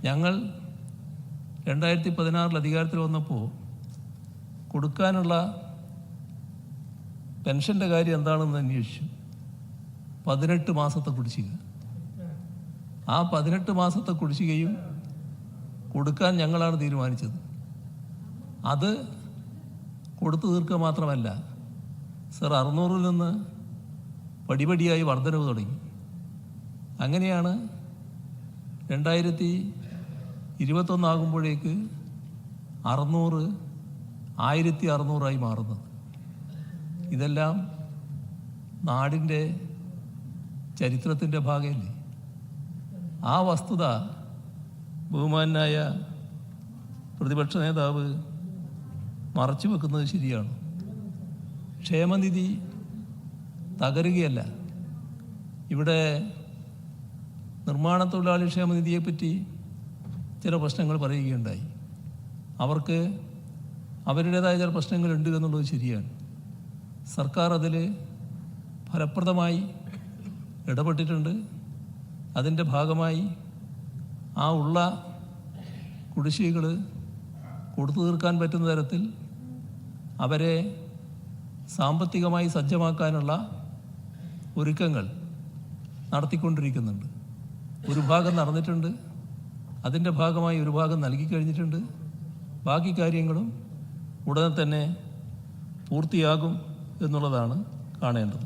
ഞങ്ങൾ 2016 അധികാരത്തിൽ വന്നപ്പോൾ കൊടുക്കാനുള്ള പെൻഷൻ്റെ കാര്യം എന്താണെന്ന് അന്വേഷിച്ചു. 18 മാസത്തെ കുടിശ്ശിക. ആ 18 മാസത്തെ കുടിശ്ശികയും കൊടുക്കാൻ ഞങ്ങളാണ് തീരുമാനിച്ചത്. അത് കൊടുത്തു തീർക്കുക മാത്രമല്ല, സർ, 600-ൽ നിന്ന് പടിപടിയായി വർധനവ് തുടങ്ങി. അങ്ങനെയാണ് 2021 ആകുമ്പോഴേക്ക് 600 1600 മാറുന്നത്. ഇതെല്ലാം നാടിൻ്റെ ചരിത്രത്തിൻ്റെ ഭാഗമല്ലേ? ആ വസ്തുത ബഹുമാനായ പ്രതിപക്ഷ നേതാവ് മറച്ചു വെക്കുന്നത് ശരിയാണ്. ക്ഷേമനിധി തകരുകയല്ല. ഇവിടെ നിർമ്മാണ തൊഴിലാളി ക്ഷേമനിധിയെപ്പറ്റി ചില പ്രശ്നങ്ങൾ പറയുകയുണ്ടായി. അവർക്ക് അവരുടേതായ ചില പ്രശ്നങ്ങളുണ്ട് എന്നുള്ളത് ശരിയാണ്. സർക്കാർ അതിൽ ഫലപ്രദമായി ഇടപെട്ടിട്ടുണ്ട്. അതിൻ്റെ ഭാഗമായി ആ ഉള്ള കുടിശ്ശികകൾ കൊടുത്തു തീർക്കാൻ പറ്റുന്ന തരത്തിൽ അവരെ സാമ്പത്തികമായി സജ്ജമാക്കാനുള്ള ഒരുക്കങ്ങൾ നടത്തിക്കൊണ്ടിരിക്കുന്നുണ്ട്. ഒരു ഭാഗം നടന്നിട്ടുണ്ട്. അതിൻ്റെ ഭാഗമായി ഒരു ഭാഗം നൽകി കഴിഞ്ഞിട്ടുണ്ട്. ബാക്കി കാര്യങ്ങളും ഉടനെ തന്നെ പൂർത്തിയാകും എന്നുള്ളതാണ് കാണേണ്ടത്.